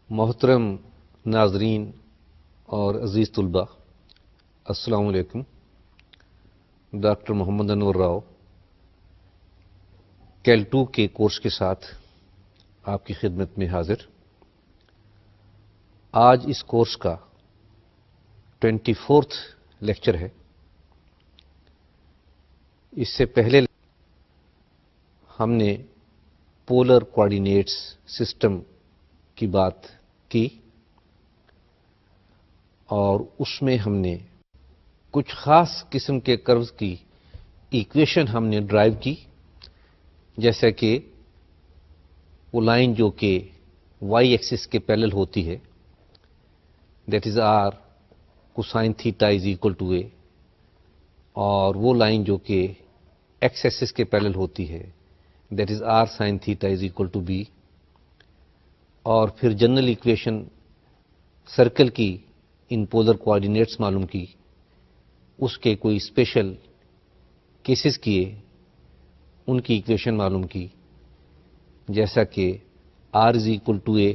محترم ناظرین اور عزیز طلباء، السلام علیکم۔ ڈاکٹر محمد انور راؤ کیل 2 کے کورس کے ساتھ آپ کی خدمت میں حاضر۔ آج اس کورس کا 24واں لیکچر ہے۔ اس سے پہلے ہم نے پولر کوآرڈینیٹس سسٹم کی بات کی اور اس میں ہم نے کچھ خاص قسم کے کروز کی ایکویشن ہم نے ڈرائیو کی، جیسا کہ وہ لائن جو کہ وائی ایکسس کے پیرلل ہوتی ہے، that is r cosine theta is equal to a, اور وہ لائن جو کہ ایکس ایکسس کے پیرلل ہوتی ہے، that is R sine theta is equal to B. اور پھر جنرل ایکویشن سرکل کی ان پولر کوآرڈینیٹس معلوم کی، اس کے کوئی اسپیشل کیسز کیے، ان کی ایکویشن معلوم کی، جیسا کہ R is equal to A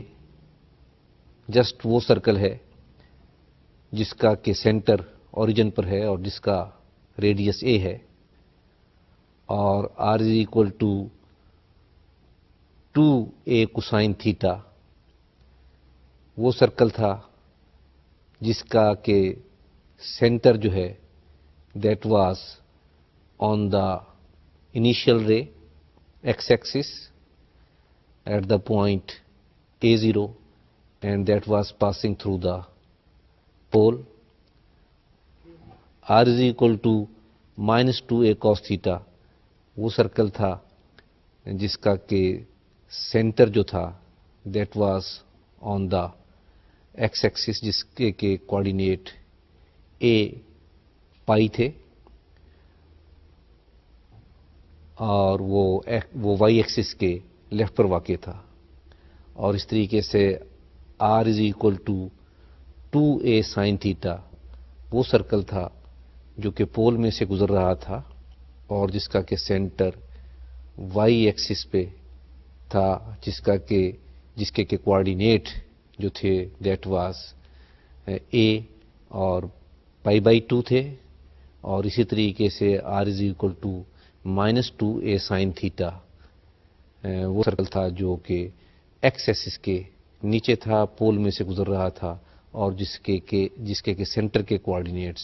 just وہ سرکل ہے جس کا کہ سینٹر اوریجن پر ہے اور جس کا ریڈیس اے ہے، اور R is equal to 2a cosine theta وہ سرکل تھا جس کا کہ سینٹر جو ہے that was on the initial ray X axis at the point A0 and that was passing through the pole. R is equal to -2a cos theta وہ circle تھا جس کا کہ سینٹر جو تھا that was on the x axis, جس کے coordinate A pi تھے، اور وہ وائی ایکسس کے لیفٹ پر واقع تھا۔ اور اس طریقے سے R is equal to 2a sine theta وہ سرکل تھا جو کہ پول میں سے گزر رہا تھا اور جس کا کہ سینٹر وائی ایکسس پہ تھا، جس کے کوآرڈینیٹ جو تھے دیٹ واز اے اور π/2 تھے۔ اور اسی طریقے سے R is equal to -2a sine theta وہ سرکل تھا جو کہ ایکس ایکسس کے نیچے تھا، پول میں سے گزر رہا تھا، اور جس کے سینٹر کے کوآرڈینیٹس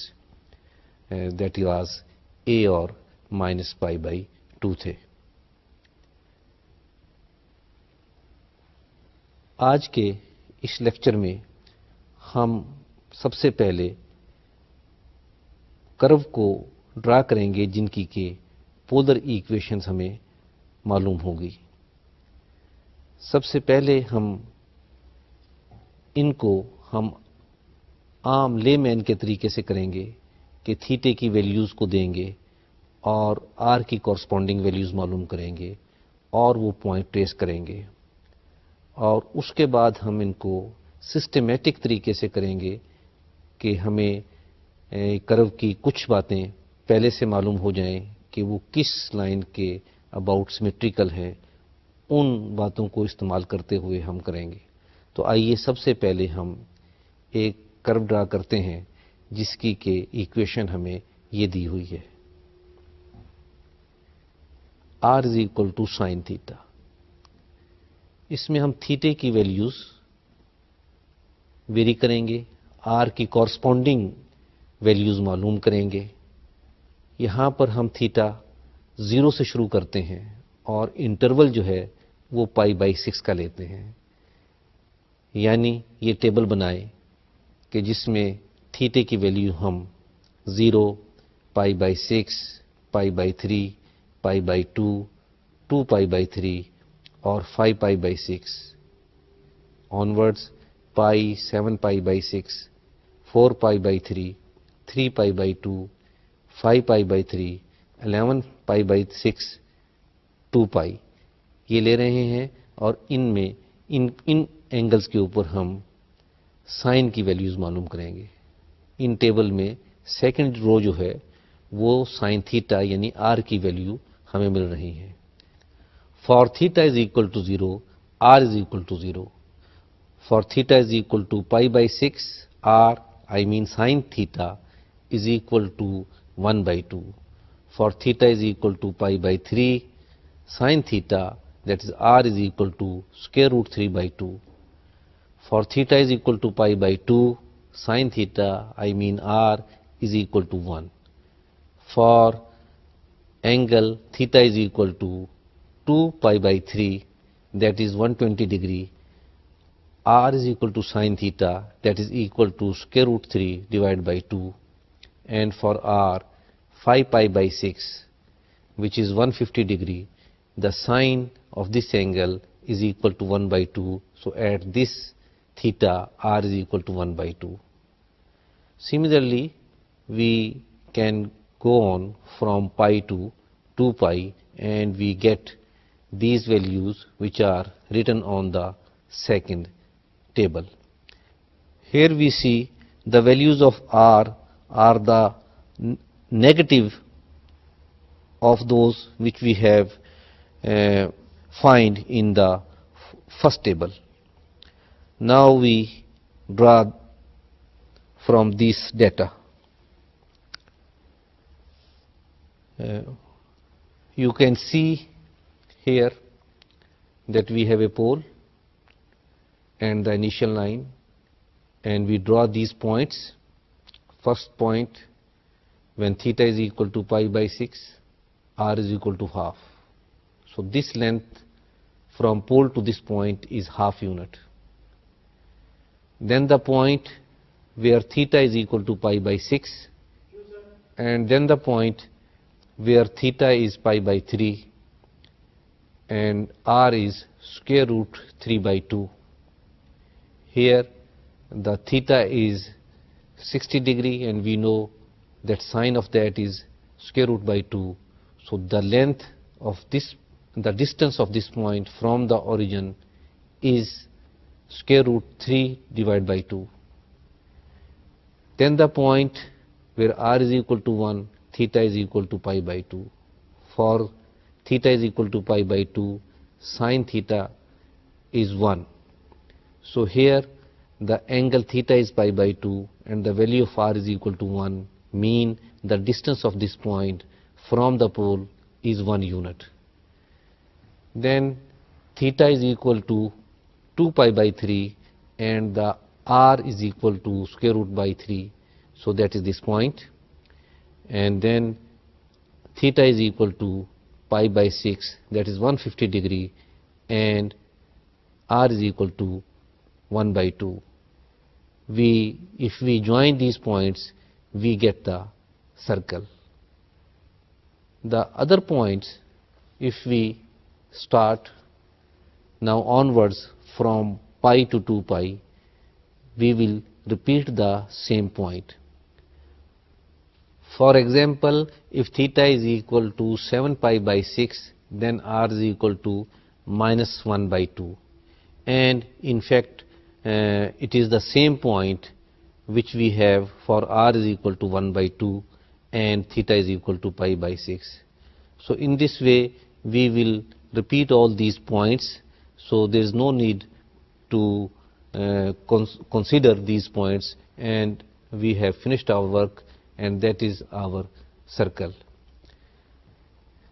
دیٹ واز اے اور -π/2 تھے۔ آج کے اس لیکچر میں ہم سب سے پہلے کرو کو ڈرا کریں گے جن کی کہ پولر ایکویشنز ہمیں معلوم ہوگی۔ سب سے پہلے ان کو ہم عام لے مین کے طریقے سے کریں گے کہ تھیٹے کی ویلیوز کو دیں گے اور آر کی کورسپونڈنگ ویلیوز معلوم کریں گے اور وہ پوائنٹ ٹریس کریں گے، اور اس کے بعد ہم ان کو سسٹمیٹک طریقے سے کریں گے کہ ہمیں کرو کی کچھ باتیں پہلے سے معلوم ہو جائیں کہ وہ کس لائن کے اباؤٹ سیمیٹریکل ہیں، ان باتوں کو استعمال کرتے ہوئے ہم کریں گے۔ تو آئیے سب سے پہلے ہم ایک کرو ڈرا کرتے ہیں جس کی کہ ایکویشن ہمیں یہ دی ہوئی ہے، R is equal to sine theta. اس میں ہم تھیٹے کی ویلیوز ویری کریں گے، آر کی کورسپونڈنگ ویلیوز معلوم کریں گے۔ یہاں پر ہم تھیٹا 0 سے شروع کرتے ہیں اور انٹرول جو ہے وہ π/6 کا لیتے ہیں، یعنی یہ ٹیبل بنائیں کہ جس میں تھیٹے کی ویلیو ہم 0، π/6، π/3، π/2، 2π/3 اور 5π/6 آنورڈز، π، 7π/6، 4π/3، 3π/2، 5π/3، 11π/6، 2π یہ لے رہے ہیں، اور ان میں ان اینگلز کے اوپر ہم سائن کی ویلیوز معلوم کریں گے۔ ان ٹیبل میں سیکنڈ رو جو ہے وہ سائن تھیٹا یعنی آر کی ویلیو ہمیں مل رہی ہے۔ For theta is equal to 0، R is equal to 0۔ For theta is equal to pi by 6, r, I mean sin theta, is equal to 1 by 2. For theta is equal to pi by 3, sin theta, that is r, is equal to square root 3 by 2. For theta is equal to pi by 2, sin theta, I mean r, is equal to 1. For angle theta is equal to 2 pi by 3, that is 120 degree, r is equal to sin theta, that is equal to square root 3 divided by 2. And for r, 5 pi by 6, which is 150 degree, the sine of this angle is equal to 1 by 2. So at this theta, r is equal to 1 by 2. Similarly, we can go on from pi to 2 pi and we get these values which are written on the second table. Here we see the values of r are the negative of those which we have find in the first table. Now we draw from this data. You can see here that we have a pole and the initial line, and we draw these points. First point, when theta is equal to pi by 6, r is equal to half. So this length from pole to this point is half unit. Then the point where theta is equal to pi by 6, and then the point where theta is pi by 3 and r is square root 3 by 2. Here the theta is 60 degree and we know that sine of that is square root by 2. So the length of this, the distance of this point from the origin is square root 3 divided by 2. Then the point where r is equal to 1, theta is equal to pi by 2. For theta is equal to pi by 2, sine theta is 1. So here the angle theta is pi by 2 and the value of r is equal to 1, mean the distance of this point from the pole is 1 unit. Then theta is equal to 2 pi by 3 and the r is equal to square root by 3. So that is this point. And then theta is equal to pi by 6, that is 150 degree, and r is equal to 1 by 2. If we join these points, we get the circle. The other points, if we start now onwards from pi to 2 pi, we will repeat the same point. For example, if theta is equal to 7 pi by 6, then r is equal to minus 1 by 2. And in fact, it is the same point which we have for r is equal to 1 by 2 and theta is equal to pi by 6. So in this way, we will repeat all these points. So there is no need to consider these points, and we have finished our work, and that is our circle.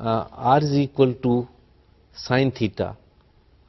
r is equal to sin theta,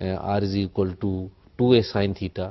r is equal to 2a sin theta.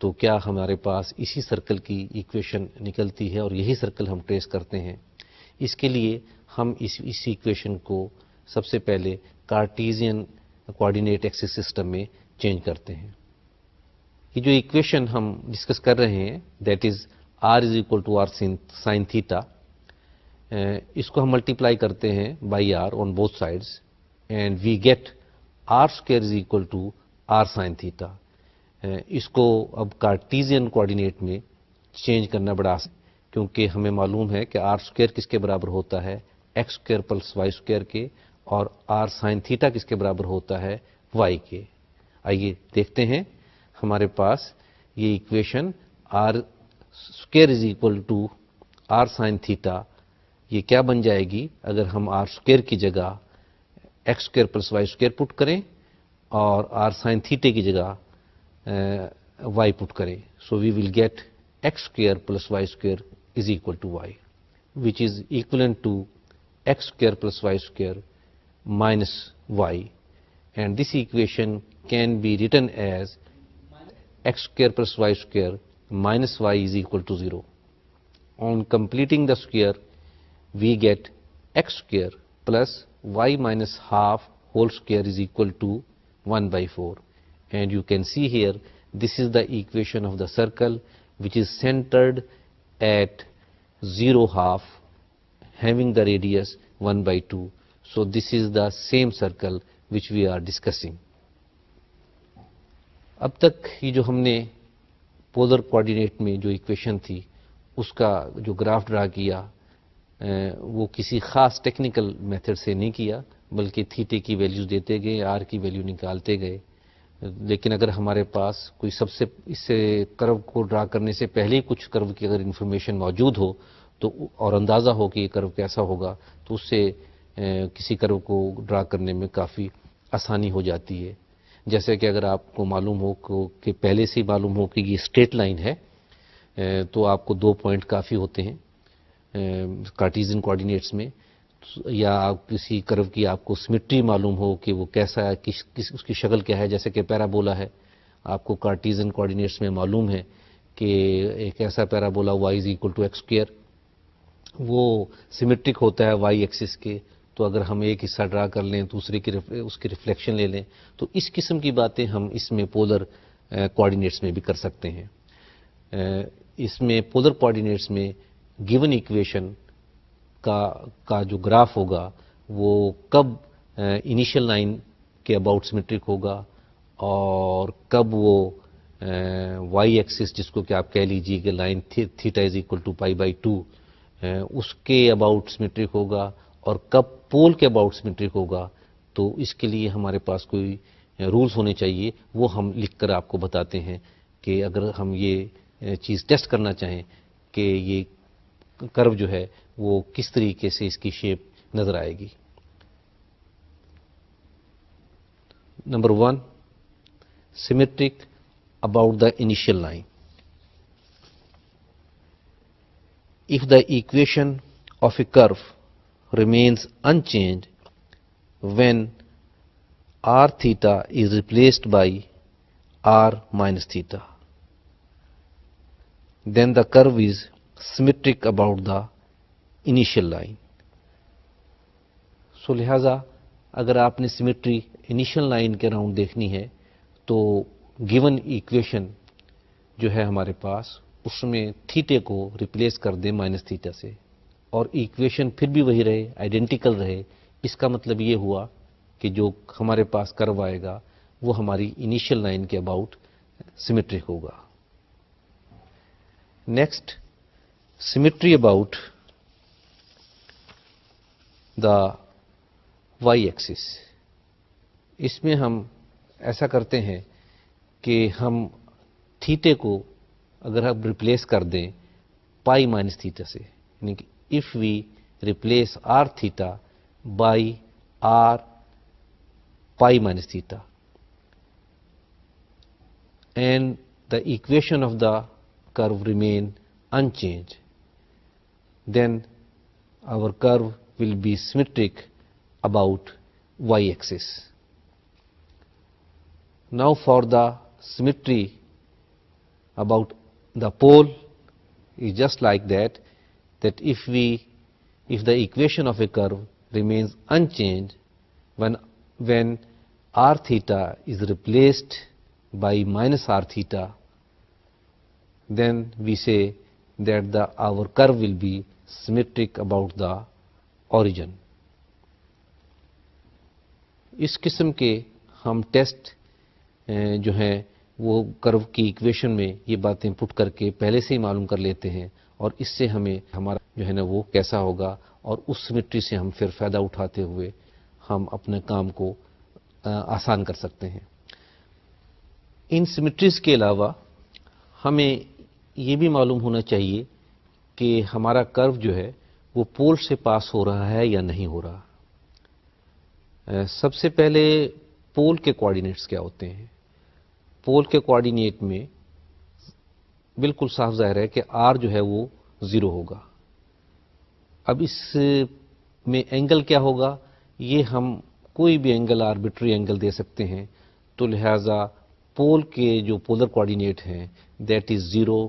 تو کیا ہمارے پاس اسی circle کی equation نکلتی ہے اور یہی circle ہم ٹریس کرتے ہیں؟ اس کے لیے ہم اس ایکویشن کو سب سے پہلے کارٹیزین کوآرڈینیٹ ایکسس سسٹم میں چینج کرتے ہیں. یہ جو ایکویشن ہم ڈسکس کر رہے ہیں that is r is equal to are sine theta, اس کو ہم ملٹیپلائی کرتے ہیں by r on both sides and we get r square is equal to are sine theta. اس کو اب کارٹیزین کوآرڈینیٹ میں چینج کرنا بڑا آسان، کیونکہ ہمیں معلوم ہے کہ آر اسکوئر کس کے برابر ہوتا ہے X square plus Y square کے، اور آر سائن تھیٹا کس کے برابر ہوتا ہے وائی کے. آئیے دیکھتے ہیں ہمارے پاس یہ equation R square is equal to are sine theta یہ کیا بن جائے گی اگر ہم آر اسکوئر کی جگہ x square plus Y square put کریں اور آر سائن تھیٹے کی جگہ وائی پٹ کریں. So we will get x square plus Y square is equal to y which is equivalent to x square plus Y square minus y, and this equation can be written as x square plus y square minus y is equal to 0. On completing the square, we get x square plus y minus half whole square is equal to 1 by 4. And you can see here, this is the equation of the circle which is centered at 0 half, having the radius 1 by 2. So this is the same circle which we are discussing. اب تک یہ جو ہم نے polar coordinate میں جو equation تھی اس کا جو گراف ڈرا کیا وہ کسی خاص ٹیکنیکل میتھڈ سے نہیں کیا، بلکہ تھیٹے کی ویلیوز دیتے گئے، آر کی ویلیو نکالتے گئے. لیکن اگر ہمارے پاس کوئی سب سے اس سے کرو کو ڈرا کرنے سے پہلے کچھ کرو کی اگر انفارمیشن موجود ہو تو اور اندازہ ہو کہ یہ کرو کیسا ہوگا تو اس سے کسی کرو کو ڈرا کرنے میں کافی آسانی ہو جاتی ہے. جیسے کہ اگر آپ کو معلوم ہو کہ پہلے سے معلوم ہو کہ یہ اسٹریٹ لائن ہے تو آپ کو 2 پوائنٹ کافی ہوتے ہیں کارٹیزین کوآرڈینیٹس میں، یا آپ کسی کرو کی آپ کو سمیٹری معلوم ہو کہ وہ کیسا ہے، اس کی شکل کیا ہے. جیسے کہ پیرابولا ہے، آپ کو کارٹیزین کوآرڈینیٹس میں معلوم ہے کہ ایک ایسا parabola y is equal to x square, وہ سیمیٹرک ہوتا ہے وائی ایکسس کے. تو اگر ہم ایک حصہ ڈرا کر لیں دوسرے کی اس کی ریفلیکشن لے لیں تو اس قسم کی باتیں ہم اس میں پولر کوآرڈینیٹس میں بھی کر سکتے ہیں. اس میں پولر کوآرڈینیٹس میں گیون ایکویشن کا جو گراف ہوگا وہ کب انیشیل لائن کے اباؤٹ سیمیٹرک ہوگا اور کب وہ وائی ایکسس جس کو کہ آپ کہہ لیجیے کہ line theta is equal to pi by 2 اس کے اباؤٹ سیمیٹرک ہوگا اور کب پول کے اباؤٹ سیمیٹرک ہوگا. تو اس کے لیے ہمارے پاس کوئی رولز ہونے چاہیے، وہ ہم لکھ کر آپ کو بتاتے ہیں کہ اگر ہم یہ چیز ٹیسٹ کرنا چاہیں کہ یہ کرو جو ہے وہ کس طریقے سے اس کی شیپ نظر آئے گی. Number 1 symmetric about the initial line. If the equation of a curve remains unchanged when r theta is replaced by r minus theta, then the curve is symmetric about the initial line. So لہذا اگر آپ نے symmetry initial line کے round دیکھنی ہے تو given equation جو ہے ہمارے پاس اس میں تھیٹے کو ریپلیس کر دیں مائنس تھیٹا سے اور ایکویشن پھر بھی وہی رہے، آئیڈینٹیکل رہے. اس کا مطلب یہ ہوا کہ جو ہمارے پاس کرو آئے گا وہ ہماری انیشیل لائن کے اباؤٹ سیمیٹرک ہوگا. Next symmetry about the y axis. اس میں ہم ایسا کرتے ہیں کہ ہم تھیٹے کو اگر ہم ریپلیس کر دیں پائی مائنس تھیٹا سے، یعنی کہ if we replace r theta by r pi minus theta and the equation of the curve remain unchanged, then our curve will be symmetric about y-axis. Now for the symmetry about the pole is just like that, that if the equation of a curve remains unchanged, when r theta is replaced by minus r theta, then we say that our curve will be symmetric about the origin. اس قسم کے ہم test جو ہیں وہ کرو کی equation میں یہ باتیں پٹ کر کے پہلے سے ہی معلوم کر لیتے ہیں، اور اس سے ہمیں ہمارا جو ہے نا وہ کیسا ہوگا، اور اس سیمیٹری سے ہم پھر فائدہ اٹھاتے ہوئے ہم اپنے کام کو آسان کر سکتے ہیں۔ ان سیمیٹریز کے علاوہ ہمیں یہ بھی معلوم ہونا چاہیے کہ ہمارا کرو جو ہے وہ پول سے پاس ہو رہا ہے یا نہیں ہو رہا۔ سب سے پہلے پول کے کوآرڈینیٹس کیا ہوتے ہیں؟ پول کے کوآرڈینیٹ میں بالکل صاف ظاہر ہے کہ آر جو ہے وہ 0 ہوگا۔ اب اس میں اینگل کیا ہوگا؟ یہ ہم کوئی بھی اینگل آربیٹری اینگل دے سکتے ہیں، تو لہذا پول کے جو پولر کوآرڈینیٹ ہیں that is 0,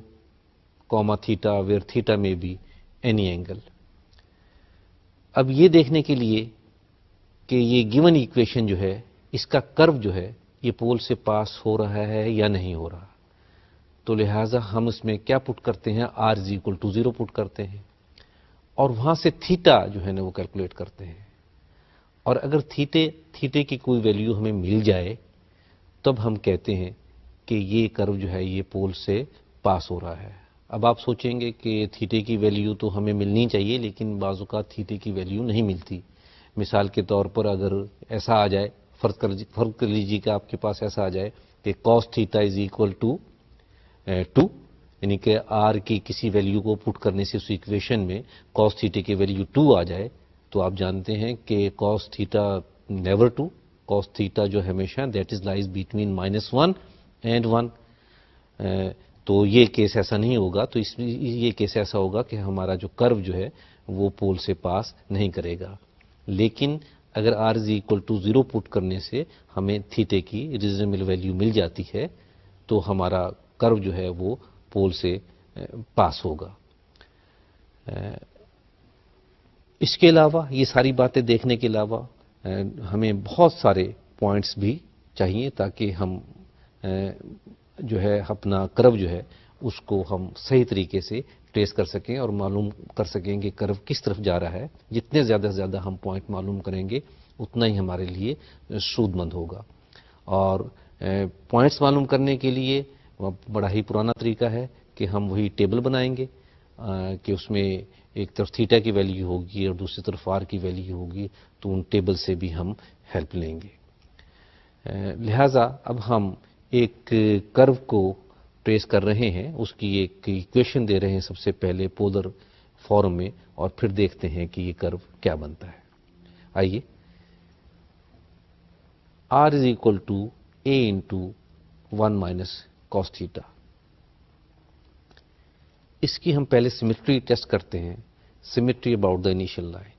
theta where theta میں بی اینی اینگل۔ اب یہ دیکھنے کے لیے کہ یہ گیون ایکویشن جو ہے اس کا کرو جو ہے یہ پول سے پاس ہو رہا ہے یا نہیں ہو رہا، تو لہٰذا ہم اس میں کیا پٹ کرتے ہیں؟ r is equal to 0 پٹ کرتے ہیں، اور وہاں سے تھیٹا جو ہے نا وہ کیلکولیٹ کرتے ہیں، اور اگر تھیٹے کی کوئی ویلیو ہمیں مل جائے تب ہم کہتے ہیں کہ یہ کرو جو ہے یہ پول سے پاس ہو رہا ہے۔ اب آپ سوچیں گے کہ تھیٹے کی ویلیو تو ہمیں ملنی چاہیے، لیکن بعض اوقات تھیٹے کی ویلیو نہیں ملتی۔ مثال کے طور پر اگر ایسا آ جائے، فرض کر لیجیے کہ آپ کے پاس ایسا آ جائے کہ cos theta is equal to 2، یعنی کہ آر کی کسی ویلیو کو پٹ کرنے سے اس ایکویشن میں cos تھیٹا کی ویلیو 2 آ جائے، تو آپ جانتے ہیں کہ cos theta never 2، cos theta جو ہمیشہ that is lies between -1 and 1، تو یہ کیس ایسا نہیں ہوگا، تو یہ کیس ایسا ہوگا کہ ہمارا جو کرو جو ہے وہ پول سے پاس نہیں کرے گا۔ لیکن اگر r is equal to 0 پٹ کرنے سے ہمیں تھیٹے کی ریزنیبل ویلیو مل جاتی ہے، تو ہمارا کرو جو ہے وہ پول سے پاس ہوگا۔ اس کے علاوہ یہ ساری باتیں دیکھنے کے علاوہ ہمیں بہت سارے پوائنٹس بھی چاہیے تاکہ ہم جو ہے اپنا کرو جو ہے اس کو ہم صحیح طریقے سے ٹریس کر سکیں اور معلوم کر سکیں کہ کرو کس طرف جا رہا ہے۔ جتنے زیادہ سے زیادہ ہم پوائنٹ معلوم کریں گے اتنا ہی ہمارے لیے سود مند ہوگا۔ اور پوائنٹس معلوم کرنے کے لیے بڑا ہی پرانا طریقہ ہے کہ ہم وہی ٹیبل بنائیں گے کہ اس میں ایک طرف تھیٹا کی ویلیو ہوگی اور دوسری طرف آر کی ویلیو ہوگی، تو ان ٹیبل سے بھی ہم ہیلپ لیں گے۔ لہٰذا اب ہم ایک کرو کو ٹریس کر رہے ہیں، اس کی ایک ایکویشن دے رہے ہیں سب سے پہلے پولر فارم میں، اور پھر دیکھتے ہیں کہ یہ کرو کیا بنتا ہے۔ آئیے، r is equal to a into 1 minus cos theta۔ اس کی ہم پہلے سیمیٹری ٹیسٹ کرتے ہیں، symmetry about the initial line.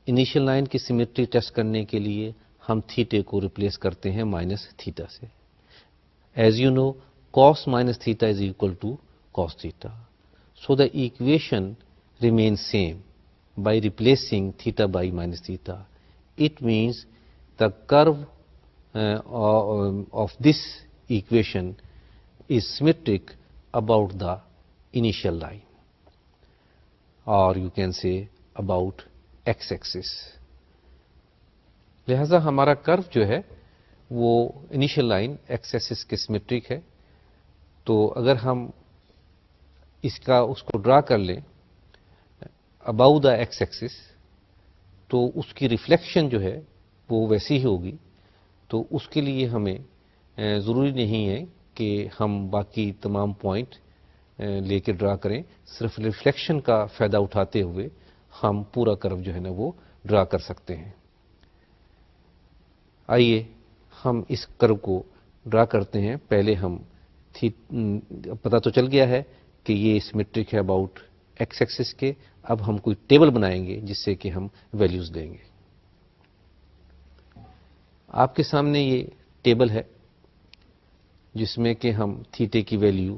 Initial line کی سیمیٹری ٹیسٹ کرنے کے لیے ہم تھیٹے کو ریپلیس کرتے ہیں مائنس تھیٹا سے۔ As you know cos minus theta is equal to cos theta. So the equation remains same by replacing theta by minus theta. It means the curve of this equation is symmetric about the initial line, or you can say about x-axis. لہذا ہمارا کرو جو ہے وہ initial line x Axis کے symmetric ہے، تو اگر ہم اس کو ڈرا کر لیں اباؤ دا ایکس ایکسس، تو اس کی ریفلیکشن جو ہے وہ ویسی ہی ہوگی۔ تو اس کے لیے ہمیں ضروری نہیں ہے کہ ہم باقی تمام پوائنٹ لے کے ڈرا کریں، صرف ریفلیکشن کا فائدہ اٹھاتے ہوئے ہم پورا کرو جو ہے نا وہ ڈرا کر سکتے ہیں۔ آئیے ہم اس کرو کو ڈرا کرتے ہیں۔ پہلے ہم پتہ تو چل گیا ہے کہ یہ سیمیٹرک ہے اباؤٹ ایکس ایکسس کے، اب ہم کوئی ٹیبل بنائیں گے جس سے کہ ہم ویلیوز دیں گے۔ آپ کے سامنے یہ ٹیبل ہے جس میں کہ ہم تھیٹے کی value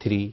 3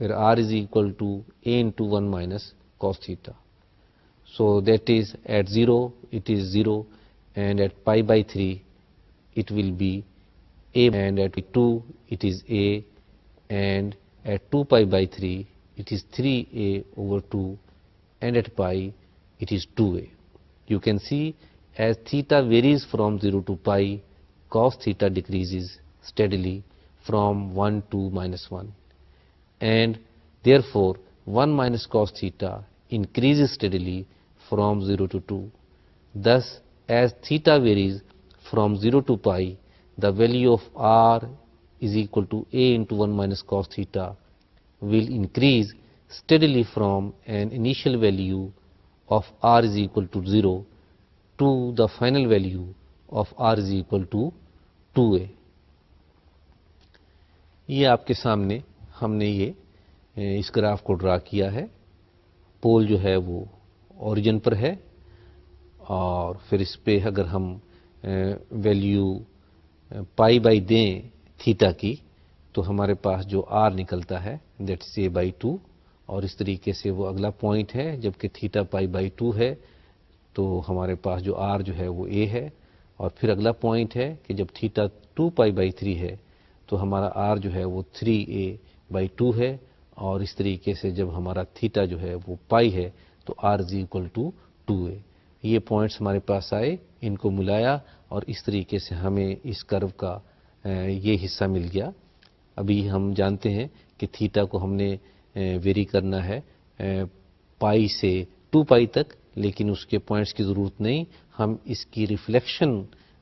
where r is equal to a into 1 minus cos theta. So that is at 0 it is 0, and at pi by 3 it will be a, and at 2 it is a, and at 2 pi by 3 it is 3a over 2, and at pi it is 2a. You can see as theta varies from 0 to pi, cos theta decreases steadily from 1 to minus 1. And therefore 1 minus cos theta increases steadily from 0 to 2. Thus, as theta varies from 0 to pi, the value of r is equal to a into 1 minus cos theta will increase steadily from an initial value of r is equal to 0 to the final value of r is equal to 2a. یہ آپ کے سامنے ہم نے یہ اس graph کو ڈرا کیا ہے. پول جو ہے وہ اوریجن پر ہے، اور پھر اس پہ اگر ہم ویلیو پائی بائی دیں تھیٹا کی تو ہمارے پاس جو آر نکلتا ہے دیٹ از اے بائی 2، اور اس طریقے سے وہ اگلا پوائنٹ ہے. جبکہ تھیٹا پائی بائی 2 ہے تو ہمارے پاس جو آر جو ہے وہ اے ہے، اور پھر اگلا پوائنٹ ہے کہ جب تھیٹا 2 پائی بائی 3 ہے تو ہمارا آر جو ہے وہ 3a بائی 2 ہے، اور اس طریقے سے جب ہمارا تھیٹا جو ہے وہ پائی ہے تو are is equal to 2a. یہ پوائنٹس ہمارے پاس آئے، ان کو ملایا، اور اس طریقے سے ہمیں اس کرو کا یہ حصہ مل گیا. ابھی ہم جانتے ہیں کہ تھیٹا کو ہم نے ویری کرنا ہے پائی سے 2 پائی تک، لیکن اس کے پوائنٹس کی ضرورت نہیں. ہم اس کی ریفلیکشن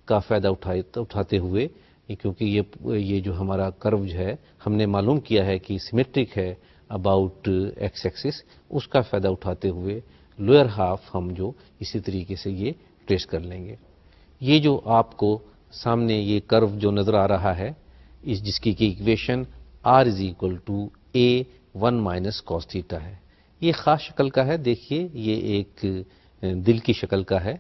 کا فائدہ اٹھاتے ہوئے، کیونکہ یہ جو ہمارا کرو جو ہے ہم نے معلوم کیا ہے کہ سیمیٹرک ہے اباؤٹ ایکس ایکسس، اس کا فائدہ اٹھاتے ہوئے لوئر ہاف ہم جو اسی طریقے سے یہ ٹریس کر لیں گے. یہ جو آپ کو سامنے یہ کرو جو نظر آ رہا ہے، جس کی equation r is equal to a 1 minus cos theta ہے. یہ خاص شکل کا ہے، دیکھیے یہ ایک دل کی شکل کا ہے،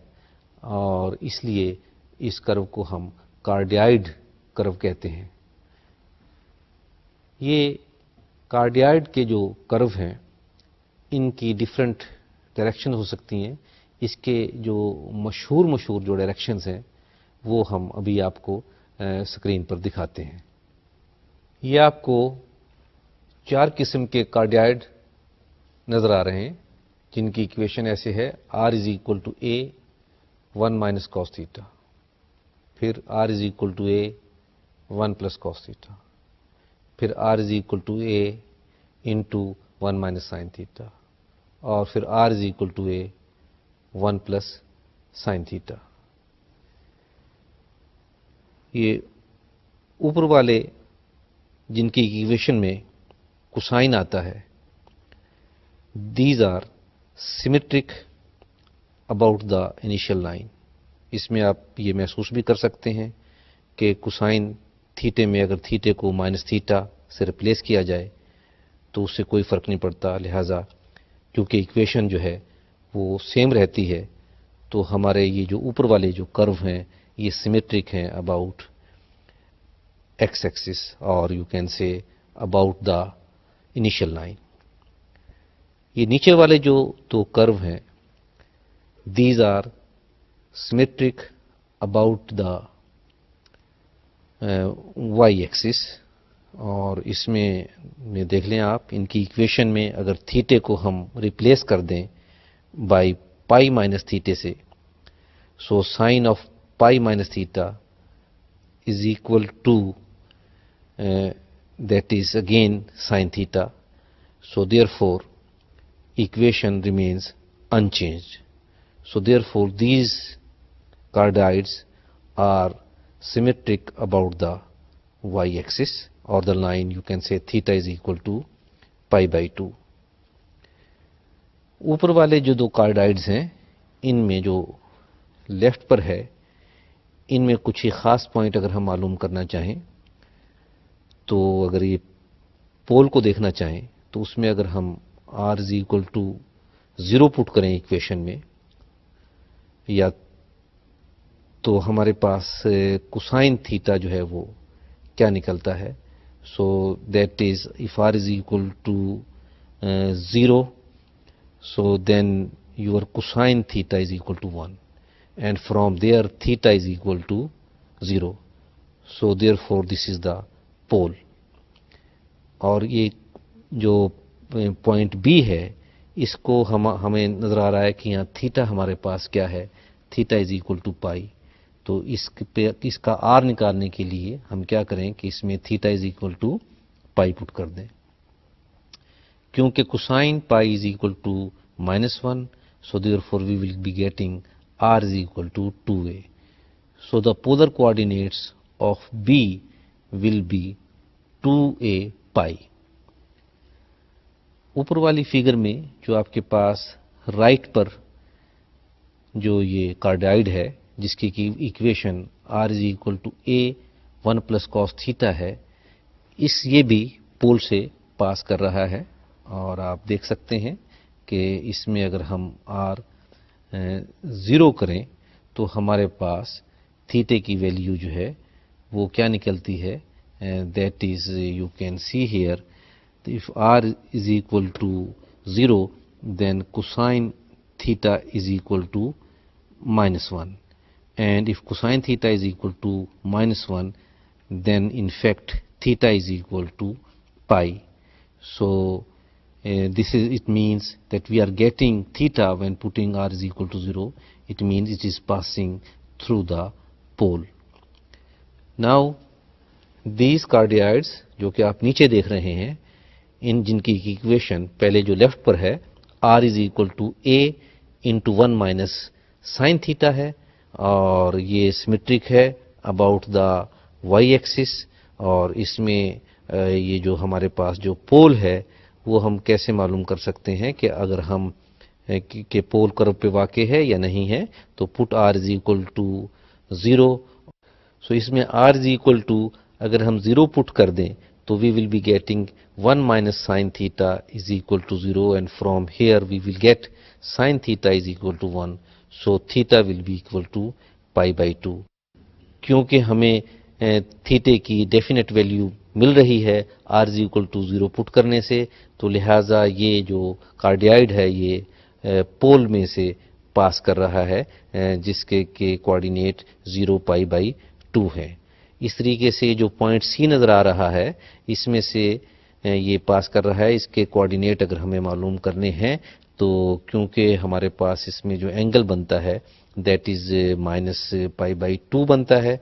اور اس لیے اس کرو کو ہم کارڈیائڈ کرو کہتے ہیں. یہ کارڈیائڈ کے جو کرو ہیں ان کی ڈیفرنٹ ڈائریکشن ہو سکتی ہیں. اس کے جو مشہور جو ڈائریکشنز ہیں وہ ہم ابھی آپ کو اسکرین پر دکھاتے ہیں. یہ آپ کو 4 قسم کے کارڈیائڈ نظر آ رہے ہیں جن کی ایکویشن ایسے ہے r is equal to a 1 minus cos theta, پھر r is equal to a 1 plus cos theta, پھر r is equal to a into 1 minus sine theta, اور پھر r is equal to a 1 plus sine theta. یہ اوپر والے جن کی equation میں کوسائن آتا ہے، these are symmetric about the initial line. اس میں آپ یہ محسوس بھی کر سکتے ہیں کہ کوسائن تھیٹے میں اگر تھیٹے کو مائنس تھیٹا سے ریپلیس کیا جائے تو اس سے کوئی فرق نہیں پڑتا. لہٰذا کیونکہ ایکویشن جو ہے وہ سیم رہتی ہے تو ہمارے یہ جو اوپر والے جو کرو ہیں یہ سیمیٹرک ہیں اباؤٹ ایکس ایکسس، اور you can say about the initial line. یہ نیچے والے جو 2 کرو ہیں these are symmetric about the y axis, اور اس میں دیکھ لیں آپ ان کی ایکویشن میں اگر تھیٹے کو ہم ریپلیس کر دیں بائی پائی مائنس تھیٹے سے، so sine of pi minus theta is equal to that is again sin theta. So therefore equation remains unchanged. So therefore these cardioids are symmetric about the y-axis, or the line you can say theta is equal to pi by 2. اوپر والے جو 2 کارڈائڈز ہیں ان میں جو left پر ہے ان میں کچھ ہی خاص پوائنٹ اگر ہم معلوم کرنا چاہیں تو اگر یہ پول کو دیکھنا چاہیں تو اس میں اگر ہم r از اکول ٹو 0 پٹ کریں ایکویشن میں یا تو ہمارے پاس کوسائن تھیٹا جو ہے وہ کیا نکلتا ہے. So that is if r is equal to 0 so then your cosine theta is equal to 1 and from there theta is equal to 0. So therefore this is the pole. اور یہ جو point B ہے اس کو ہمیں نظر آ رہا ہے کہ یہاں تھیٹا ہمارے پاس کیا ہے, تھیٹا از اکول ٹو پائی. تو اس کا آر نکالنے کے لیے ہم کیا کریں کہ اس میں theta is equal to pi put کر دیں, کیونکہ cosine pi is equal to -1, so therefore we will be getting r is equal to 2a. So the polar coordinates of B will be 2a pi. اوپر والی figure میں جو آپ کے پاس right پر جو یہ کارڈائڈ ہے جس کی equation r is equal to a 1 plus cos theta ہے, یہ بھی پول سے پاس کر رہا ہے. اور آپ دیکھ سکتے ہیں کہ اس میں اگر ہم r 0 کریں تو ہمارے پاس تھیٹے کی ویلیو جو ہے وہ کیا نکلتی ہے, that is you can see here if r is equal to 0 then cosine theta is equal to -1 and if cosine theta is equal to -1 then in fact theta is equal to pi. So it means that we are getting theta when putting r is equal to 0. It means it is passing through the pole. Now these cardioids جو کہ آپ نیچے دیکھ رہے ہیں جن کی equation پہلے جو لیفٹ پر ہے r is equal to a into 1 minus sin theta ہے اور یہ سیمیٹرک ہے اباؤٹ دا y ایکسس. اور اس میں یہ جو ہمارے پاس جو پول ہے وہ ہم کیسے معلوم کر سکتے ہیں کہ اگر ہم کہ پول کرو پہ واقع ہے یا نہیں ہے تو پٹ r is equal to 0. سو اس میں r is equal to اگر ہم 0 پٹ کر دیں تو we will be getting 1 minus sin theta is equal to 0 and from here we will get sin theta is equal to 1. So theta will be equal to pi by 2. کیونکہ ہمیں theta کی definite value مل رہی ہے r is equal to 0 پٹ کرنے سے, تو لہٰذا یہ جو کارڈیائڈ ہے یہ پول میں سے پاس کر رہا ہے جس کے کوآرڈینیٹ 0 پائی بائی 2 ہے. اس طریقے سے جو پوائنٹ سی نظر آ رہا ہے اس میں سے یہ پاس کر رہا ہے, اس کے کوآرڈینیٹ اگر ہمیں معلوم کرنے ہیں تو کیونکہ ہمارے پاس اس میں جو اینگل بنتا ہے دیٹ از -π/2 بنتا ہے,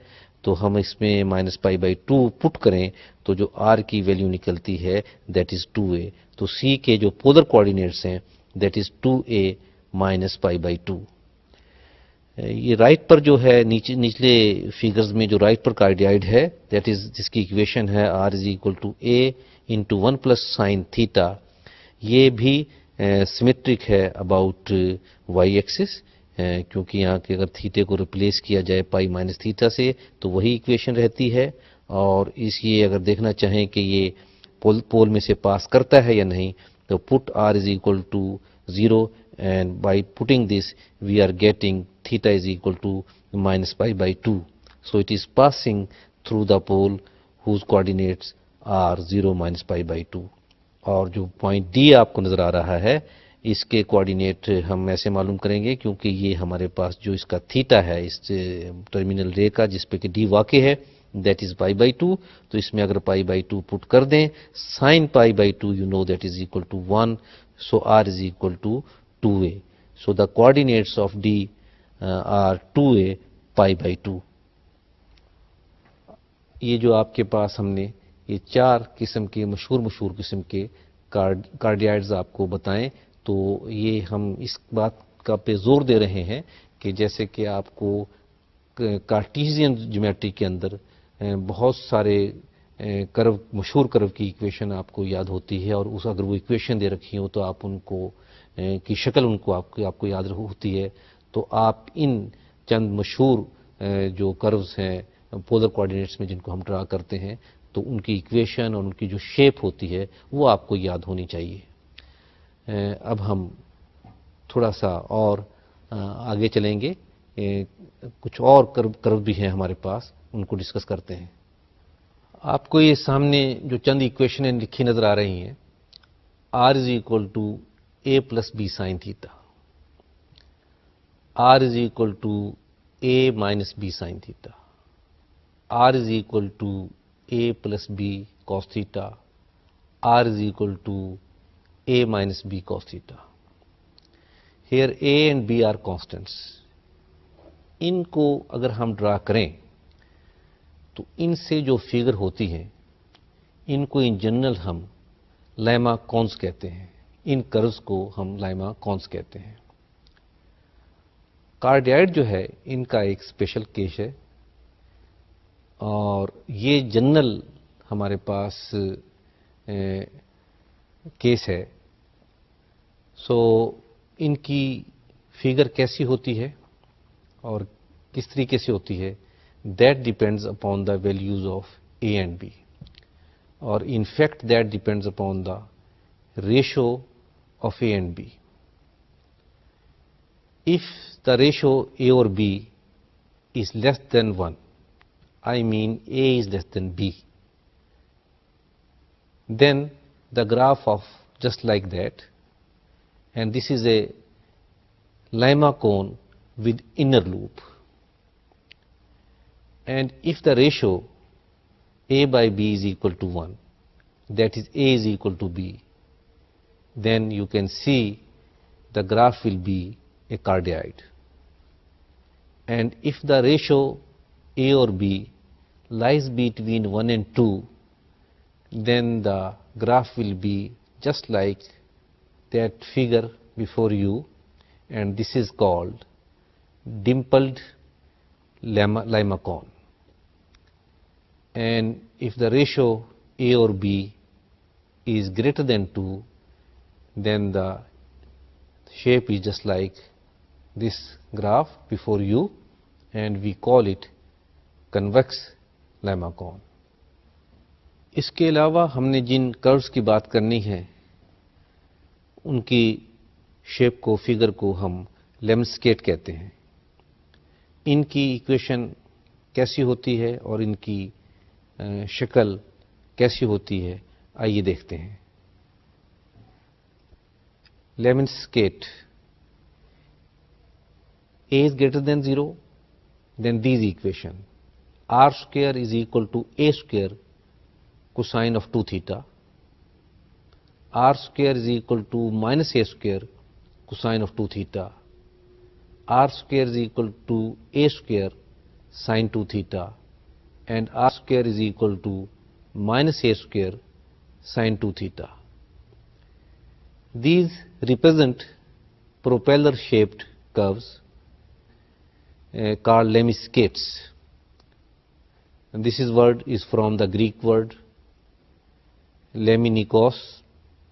تو ہم اس میں -π/2 پٹ کریں تو جو r کی ویلیو نکلتی ہے دیٹ از 2a. تو c کے جو پولر کوآرڈینیٹس ہیں دیٹ از 2a -π/2. یہ رائٹ پر جو ہے نچلے فگرز میں جو رائٹ پر کارڈیائڈ ہے دیٹ از جس کی ایکویشن ہے r is equal to a into 1 plus sin theta, یہ بھی سیمیٹرک ہے اباؤٹ y ایکسس, کیونکہ یہاں کے اگر تھیٹے کو ریپلیس کیا جائے پائی مائنس تھیٹا سے تو وہی ایکویشن رہتی ہے. اور اس یہ اگر دیکھنا چاہیں کہ یہ پول میں سے پاس کرتا ہے یا نہیں تو پٹ r is equal to 0 and by putting this we are getting theta is equal to -π/2. So it is passing through the pole whose coordinates are 0 -π/2. اور جو پوائنٹ ڈی آپ کو نظر آ رہا ہے اس کے کوآرڈینیٹ ہم ایسے معلوم کریں گے کیونکہ یہ ہمارے پاس جو اس کا تھیٹا ہے اس ٹرمینل رے کا جس پہ کہ ڈی واقع ہے دیٹ از π/2. تو اس میں اگر π/2 پٹ کر دیں sin π/2 you know that is equal to 1, so r is equal to 2a. So the coordinates of D are 2a π/2. یہ جو آپ کے پاس ہم نے یہ 4 قسم کے مشہور قسم کے کارڈیائڈز آپ کو بتائیں, تو یہ ہم اس بات کا پہ زور دے رہے ہیں کہ جیسے کہ آپ کو کارٹیزین جیومیٹری کے اندر بہت سارے مشہور کرو کی ایکویشن آپ کو یاد ہوتی ہے, اور اگر وہ ایکویشن دے رکھی ہو تو آپ ان کو کی شکل ان کو آپ کو یاد ہوتی ہے, تو آپ ان چند مشہور جو کروز ہیں پولر کوآرڈینیٹس میں جن کو ہم ڈرا کرتے ہیں، تو ان کی ایکویشن اور ان کی جو شیپ ہوتی ہے وہ آپ کو یاد ہونی چاہیے. اب ہم تھوڑا سا اور آگے چلیں گے، کچھ اور کرو بھی ہیں ہمارے پاس، ان کو ڈسکس کرتے ہیں. آپ کو یہ سامنے جو چند ایکویشنیں لکھی نظر آ رہی ہیں، r is equal to a plus b sine theta, r is equal to a minus b sine theta, r is equal to a plus b cos theta, r is equal to a minus b cos theta. Here a and b are constants. ان کو اگر ہم ڈرا کریں تو ان سے جو figure ہوتی ہیں ان کو ان جنرل ہم لیما کونس کہتے ہیں. ان کروز کو ہم لیما کونس کہتے ہیں. کارڈیاڈ جو ہے ان کا ایک اسپیشل کیس ہے، اور یہ جنرل ہمارے پاس کیس ہے. سو ان کی فگر کیسی ہوتی ہے اور کس طریقے سے ہوتی ہے، that depends upon the values of a and b, اور in fact that depends upon the ratio of a and b. If the ratio A or B is less than 1, I mean A is less than B, then the graph of just like that, and this is a Lima cone with inner loop. And if the ratio A by B is equal to 1, that is A is equal to B, then you can see the graph will be a cardioid. And if the ratio A or B lies between 1 and 2, then the graph will be just like that figure before you, and this is called dimpled Lima cone. And if the ratio A or B is greater than 2, then the shape is just like this graph before you, and we call it convex Lima cone. اس کے علاوہ ہم نے جن cruise کی بات کرنی ہے ان کی شیپ کو، فگر کو ہم لیمنسکیٹ کہتے ہیں. ان کی ایکویشن کیسی ہوتی ہے اور ان کی شکل کیسی ہوتی ہے، آئیے دیکھتے ہیں. لیمنسکیٹ. A is greater than 0, then these equation. R square is equal to A square cosine of 2 theta. R square is equal to minus A square cosine of 2 theta. R square is equal to A square sine 2 theta. And R square is equal to minus A square sine 2 theta. These represent propeller shaped curves called lemniscates. And this word is from the Greek word lemnikos,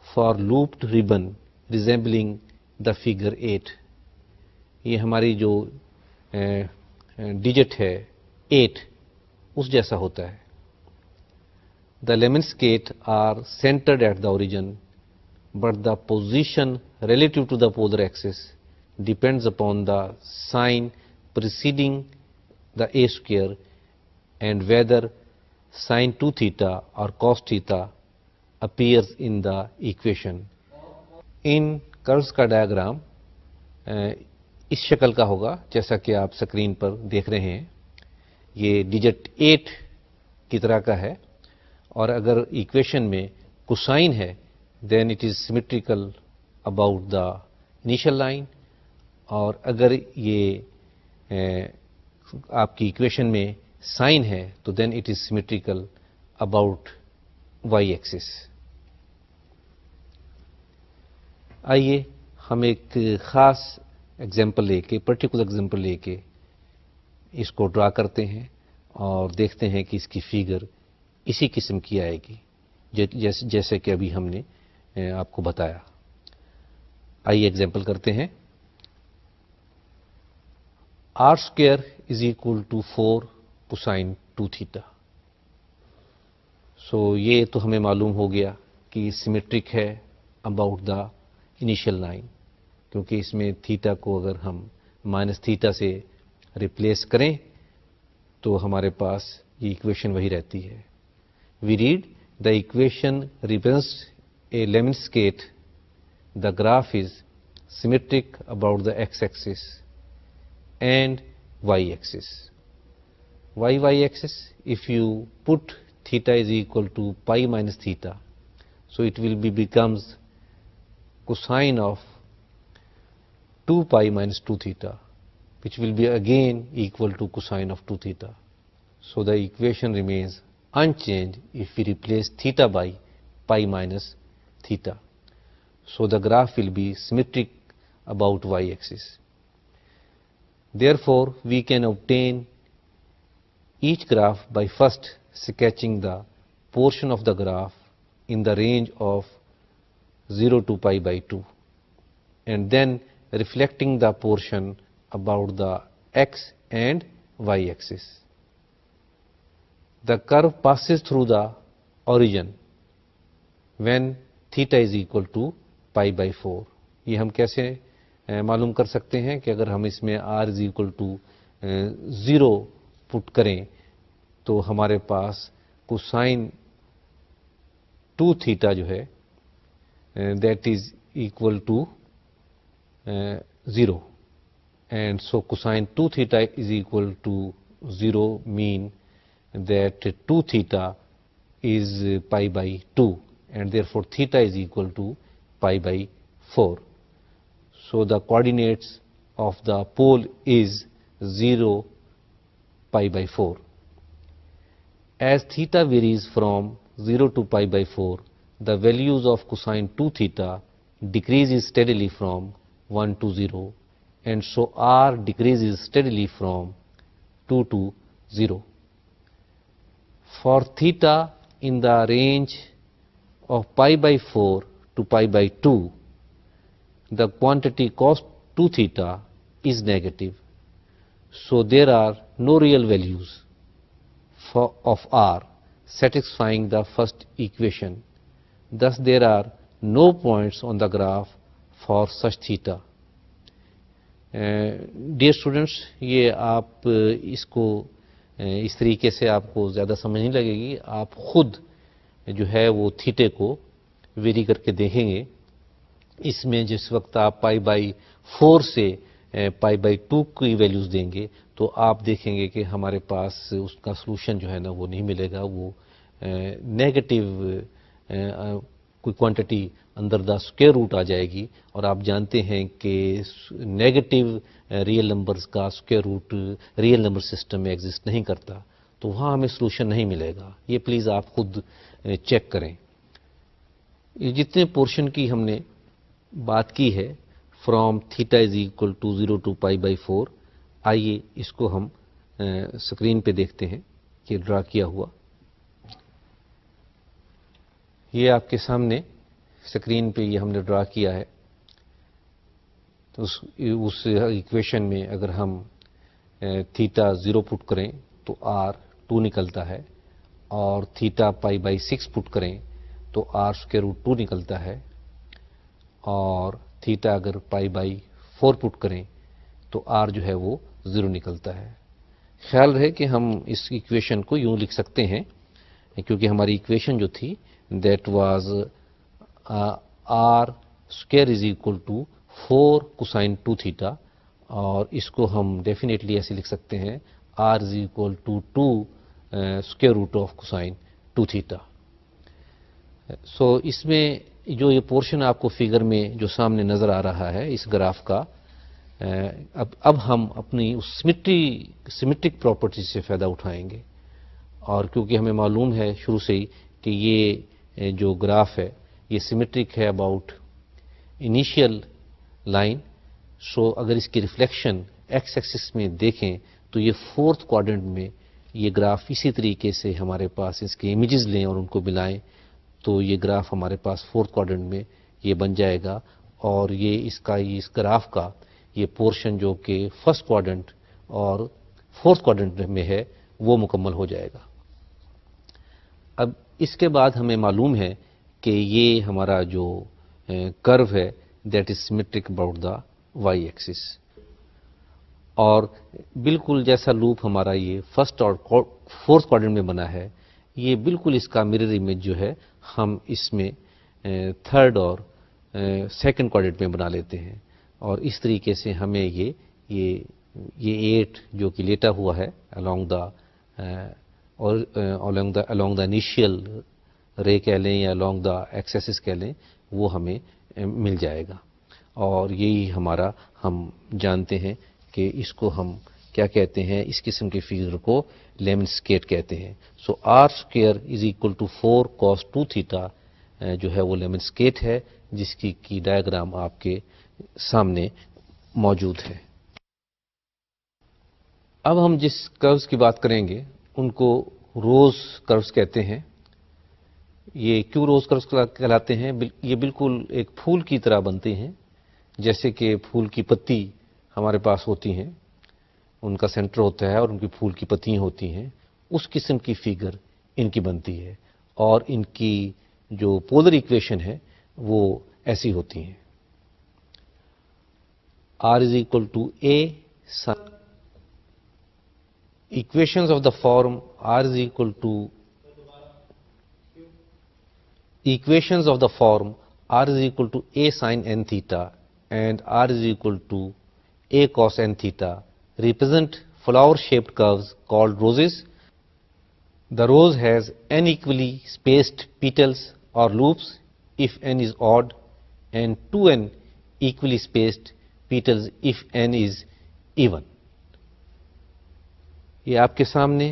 for looped ribbon resembling the figure 8. یہ ہماری جو digit ہے 8 اس جیسا ہوتا ہے. The lemniscates are centered at the origin, but the position relative to the polar axis depends upon the sign preceding the A square and whether sine 2 theta or cos theta appears in the equation. ان curves کا diagram اس شکل کا ہوگا جیسا کہ آپ screen پر دیکھ رہے ہیں. یہ ڈیجٹ 8 کی طرح کا ہے، اور اگر ایکویشن میں کوسائن ہے then it is symmetrical about the initial line, اور اگر یہ آپ کی ایکویشن میں سائن ہے تو then it is symmetrical about y axis. آئیے ہم ایک خاص ایگزامپل لے کے، پرٹیکولر ایگزامپل لے کے اس کو ڈرا کرتے ہیں اور دیکھتے ہیں کہ اس کی فگر اسی قسم کی آئے گی جیسے کہ ابھی ہم نے آپ کو بتایا. آئیے ایگزامپل کرتے ہیں. r square is equal to 4 cosine 2 theta. سو یہ تو ہمیں معلوم ہو گیا کہ سیمیٹرک ہے اباؤٹ دا انیشیل لائن، کیونکہ اس میں تھیٹا کو اگر ہم مائنس تھیٹا سے ریپلیس کریں تو ہمارے پاس یہ ایکویشن وہی رہتی ہے. We read the equation represents a lemniscate. The graph is symmetric about the x axis and y axis. Y axis, if you put theta is equal to pi minus theta, so it will becomes cosine of 2 pi minus 2 theta, which will be again equal to cosine of 2 theta. So the equation remains unchanged if we replace theta by pi minus theta. So the graph will be symmetric about y-axis. Therefore, we can obtain each graph by first sketching the portion of the graph in the range of 0 to pi by 2, and then reflecting the portion about the x and y axis. The curve passes through the origin when theta is equal to pi by 4. یہ ہم کیسے معلوم کر سکتے ہیں کہ اگر ہم اس میں r is equal to 0 پٹ کریں تو ہمارے پاس کوسائن 2 تھیٹا جو ہے that is equal to 0, and so cosine 2 theta is equal to 0 mean that 2 theta is pi by 2, and therefore theta is equal to pi by 4. So the coordinates of the pole is 0, pi by 4. As theta varies from 0 to pi by 4, the values of cosine 2 theta decreases steadily from 1 to 0, and so r decreases steadily from 2 to 0. For theta in the range of pi by 4 to pi by 2, the quantity cos 2 theta is negative. So there are no real values of r satisfying the first equation. Thus there are no points on the graph for such theta. Dear students, یہ آپ اس کو اس طریقے سے آپ کو زیادہ سمجھ نہیں لگے گی. آپ خود جو ہے وہ تھیٹے کو ویری کر کے دیکھیں گے. اس میں جس وقت آپ پائی بائی 4 سے پائی بائی 2 کی ویلیوز دیں گے تو آپ دیکھیں گے کہ ہمارے پاس اس کا سلوشن جو ہے نا وہ نہیں ملے گا. وہ نیگیٹو کوئی quantity under the square root آ جائے گی, اور آپ جانتے ہیں کہ نیگیٹو ریئل نمبرز کا square root real number system میں ایگزسٹ نہیں کرتا, تو وہاں ہمیں سلوشن نہیں ملے گا. یہ پلیز آپ خود چیک کریں. یہ جتنے پورشن کی ہم نے بات کی ہے from theta is equal to 0 to pi by 4, آئیے اس کو ہم اسکرین پہ دیکھتے ہیں کہ ڈرا کیا ہوا. یہ آپ کے سامنے اسکرین پہ یہ ہم نے ڈرا کیا ہے. تو اس ایکویشن میں اگر ہم تھیٹا 0 پٹ کریں تو r 2 نکلتا ہے, اور تھیٹا پائی بائی 6 پٹ کریں تو r اسکوائر روٹ 2 نکلتا ہے, اور تھیٹا اگر پائی بائی 4 پٹ کریں تو r جو ہے وہ 0 نکلتا ہے. خیال رہے کہ ہم اس ایکویشن کو یوں لکھ سکتے ہیں, کیونکہ ہماری ایکویشن جو تھی that was r square is equal to 4 cosine 2 theta, اور اس کو ہم ڈیفینیٹلی ایسے لکھ سکتے ہیں r is equal to 2 square root of cosine 2 theta. So اس میں جو یہ پورشن آپ کو فگر میں جو سامنے نظر آ رہا ہے اس گراف کا, اب ہم اپنی اس سیمیٹرک پراپرٹی سے فائدہ اٹھائیں گے. اور کیونکہ ہمیں معلوم ہے شروع سے ہی کہ یہ جو گراف ہے یہ سیمیٹرک ہے اباؤٹ انیشیل لائن, سو اگر اس کی ریفلیکشن ایکس ایکسس میں دیکھیں تو یہ 4th کوارڈرنٹ میں یہ گراف اسی طریقے سے ہمارے پاس اس کے امیجز لیں اور ان کو ملائیں تو یہ گراف ہمارے پاس 4th کوارڈرنٹ میں یہ بن جائے گا. اور یہ اس گراف کا یہ پورشن جو کہ 1st کوارڈرنٹ اور فورتھ کوارڈرنٹ میں ہے وہ مکمل ہو جائے گا۔ اب اس کے بعد ہمیں معلوم ہے کہ یہ ہمارا جو کرو ہے that is symmetric about the y axis, اور بالکل جیسا لوپ ہمارا یہ فرسٹ اور فورتھ کوارڈرنٹ میں بنا ہے، یہ بالکل اس کا مرر امیج جو ہے ہم اس میں تھرڈ اور سیکنڈ کوارڈرنٹ میں بنا لیتے ہیں، اور اس طریقے سے ہمیں یہ 8 جو کہ لیٹا ہوا ہے along the initial رے کہہ لیں یا along the ایکس ایکسس کہہ لیں، وہ ہمیں مل جائے گا، اور یہی ہمارا ہم جانتے ہیں کہ اس کو ہم کیا کہتے ہیں، اس قسم کے فگر کو لیمن اسکیٹ کہتے ہیں۔ So r square is equal to 4 cos 2 theta جو ہے وہ لیمن اسکیٹ ہے، جس کی ڈائیگرام آپ کے سامنے موجود ہے۔ اب ہم جس کروز کی بات کریں گے ان کو روز کروز کہتے ہیں۔ یہ کیوں روز کروز کہلاتے ہیں؟ یہ بالکل ایک پھول کی طرح بنتے ہیں، جیسے کہ پھول کی پتی ہمارے پاس ہوتی ہیں، ان کا سینٹر ہوتا ہے اور ان کی پھول کی پتیاں ہوتی ہیں، اس قسم کی فگر ان کی بنتی ہے، اور ان کی جو پولر ایکویشن ہے وہ ایسی ہوتی ہیں۔ R is equal to A sin equations of the form R is equal to equations of the form R is equal to A sin n theta and R is equal to A cos n theta represent flower shaped curves called roses. The rose has n equally spaced petals or loops if n is odd and 2n equally spaced petals if n is even. یہ آپ کے سامنے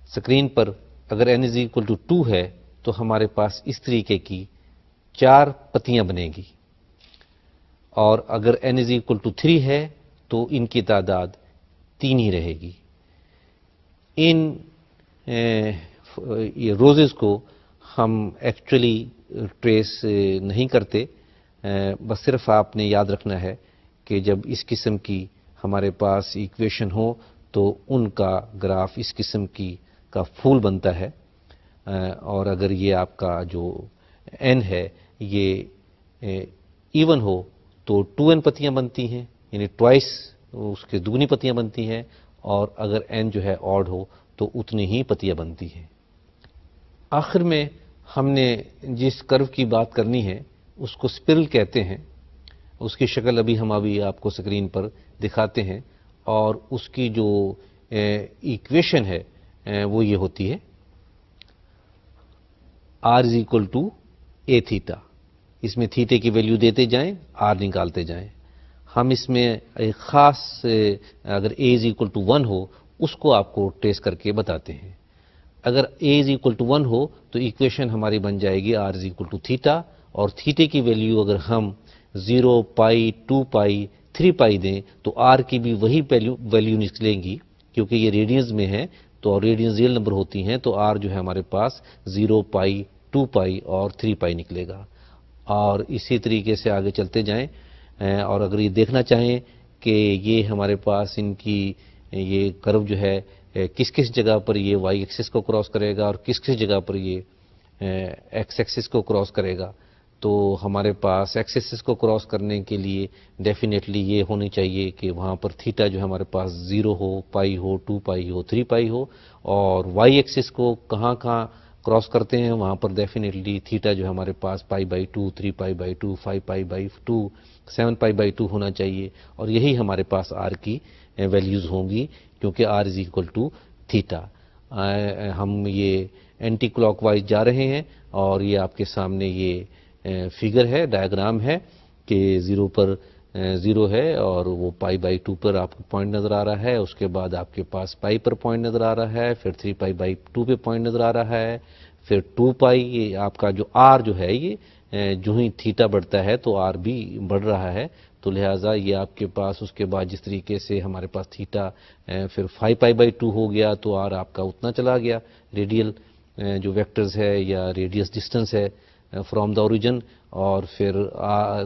screen پر اگر n is equal to 2 ہے تو ہمارے پاس اس طریقے کی 4 پتیاں بنے گی، اور اگر n is equal to 3 ہے تو ان کی تعداد 3 ہی رہے گی۔ ان یہ روزز کو ہم ایکچولی ٹریس نہیں کرتے، بس صرف آپ نے یاد رکھنا ہے کہ جب اس قسم کی ہمارے پاس ایکویشن ہو تو ان کا گراف اس قسم کا پھول بنتا ہے، اور اگر یہ آپ کا جو n ہے یہ ایون ہو تو 2n پتیاں بنتی ہیں، یعنی ٹوائس اس کے دگنی پتیاں بنتی ہیں، اور اگر n جو ہے آڈ ہو تو اتنی ہی پتیاں بنتی ہیں۔ آخر میں ہم نے جس کرو کی بات کرنی ہے اس کو اسپرل کہتے ہیں، اس کی شکل ابھی آپ کو اسکرین پر دکھاتے ہیں، اور اس کی جو ایکویشن ہے وہ یہ ہوتی ہے R is equal to A theta. اس میں تھیٹے کی ویلیو دیتے جائیں، R نکالتے جائیں۔ ہم اس میں ایک خاص اگر A is equal to 1 ہو اس کو آپ کو ٹریس کر کے بتاتے ہیں۔ اگر A is equal to 1 ہو تو ایکویشن ہماری بن جائے گی R is equal to theta, اور تھیٹے کی ویلیو اگر ہم 0 پائی 2 پائی 3 پائی دیں تو R کی بھی وہی ویلیو نکلیں گی، کیونکہ یہ ریڈینز میں ہے تو ریڈینز ریئل نمبر ہوتی ہیں، تو R جو ہے ہمارے پاس 0 پائی 2 پائی اور 3 پائی نکلے گا۔ اور اسی طریقے سے آگے چلتے جائیں، اور اگر یہ دیکھنا چاہیں کہ یہ ہمارے پاس ان کی یہ کرو جو ہے کس کس جگہ پر یہ وائی ایکسس کو کراس کرے گا اور کس کس جگہ پر یہ ایکس ایکسس کو کراس کرے گا، تو ہمارے پاس ایکس ایکسس کو کراس کرنے کے لیے ڈیفینیٹلی یہ ہونی چاہیے کہ وہاں پر تھیٹا جو ہے ہمارے پاس 0 ہو، پائی ہو، 2 پائی ہو، 3 پائی ہو، اور وائی ایکسس کو کہاں کراس کرتے ہیں وہاں پر ڈیفینیٹلی تھیٹا جو ہے ہمارے پاس pi by 2، 3 pi by 2، 5 pi by 2، 7 pi by 2 ہونا چاہیے، اور یہی ہمارے پاس آر کی ویلیوز ہوں گی، کیونکہ r is equal to theta. ہم یہ اینٹی کلاک وائز جا رہے ہیں، اور یہ آپ کے سامنے یہ فگر ہے، ڈائیگرام ہے کہ 0 پر 0 ہے اور وہ پائی بائی 2 پر آپ کو پوائنٹ نظر آ رہا ہے، اس کے بعد آپ کے پاس پائی پر پوائنٹ نظر آ رہا ہے، پھر 3 پائی بائی 2 پہ پوائنٹ نظر آ رہا ہے، پھر 2 پائی، یہ آپ کا جو آر جو ہے یہ جو ہی تھیٹا بڑھتا ہے تو آر بھی بڑھ رہا ہے، تو لہٰذا یہ آپ کے پاس اس کے بعد جس طریقے سے ہمارے پاس تھیٹا پھر 5 پائی بائی 2 ہو گیا تو آر آپ کا اتنا چلا گیا، ریڈیل جو ویکٹرز ہے یا ریڈیس ڈسٹنس ہے فرام دا اوریجن، اور پھر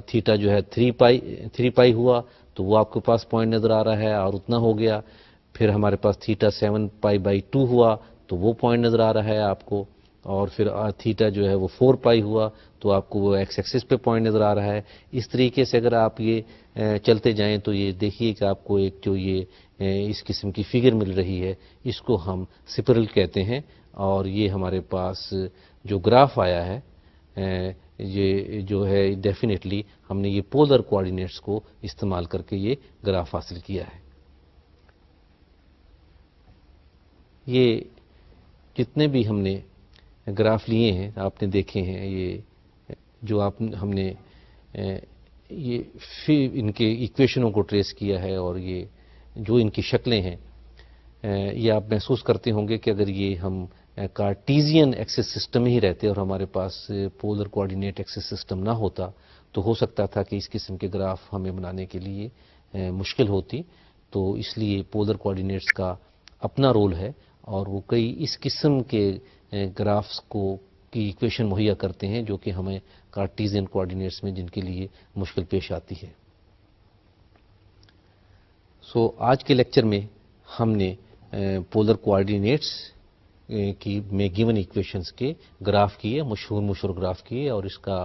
تھیٹا جو ہے 3 پائی ہوا تو وہ آپ کے پاس پوائنٹ نظر آ رہا ہے اور اتنا ہو گیا. پھر ہمارے پاس تھیٹا 7π/2 ہوا تو وہ پوائنٹ نظر آ رہا ہے آپ کو, اور پھر تھیٹا جو ہے وہ 4π ہوا تو آپ کو وہ ایکس ایکسس پہ پوائنٹ نظر آ رہا ہے. اس طریقے سے اگر آپ یہ چلتے جائیں تو یہ دیکھیے کہ آپ کو ایک جو یہ اس قسم کی فگر مل رہی ہے, اس کو ہم سپرل کہتے ہیں. اور یہ ہمارے پاس جو گراف آیا ہے یہ جو ہے ڈیفینیٹلی ہم نے یہ پولر کوآرڈینیٹس کو استعمال کر کے یہ گراف حاصل کیا ہے. یہ جتنے بھی ہم نے گراف لیے ہیں آپ نے دیکھے ہیں, یہ جو ہم نے یہ ان کے ایکویشنوں کو ٹریس کیا ہے اور یہ جو ان کی شکلیں ہیں, یہ آپ محسوس کرتے ہوں گے کہ اگر یہ ہم کارٹیزین ایکسس سسٹم ہی رہتے اور ہمارے پاس پولر کوآرڈینیٹ ایکسس سسٹم نہ ہوتا تو ہو سکتا تھا کہ اس قسم کے گراف ہمیں بنانے کے لیے مشکل ہوتی. تو اس لیے پولر کوآرڈینیٹس کا اپنا رول ہے اور وہ کئی اس قسم کے گرافس کی ایکویشن مہیا کرتے ہیں جو کہ ہمیں کارٹیزین کوآرڈینیٹس میں جن کے لیے مشکل پیش آتی ہے. سو آج کے لیکچر میں ہم نے پولر کوآرڈینیٹس کی میں گیون ایکویشنز کے گراف کیے, مشہور گراف کیے, اور اس کا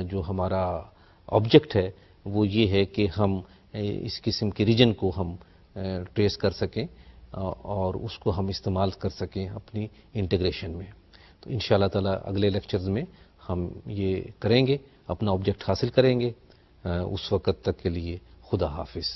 جو ہمارا آبجیکٹ ہے وہ یہ ہے کہ ہم اس قسم کے ریجن کو ہم ٹریس کر سکیں اور اس کو ہم استعمال کر سکیں اپنی انٹیگریشن میں. تو انشاءاللہ تعالی اگلے لیکچرز میں ہم یہ کریں گے, اپنا آبجیکٹ حاصل کریں گے. اس وقت تک کے لیے خدا حافظ.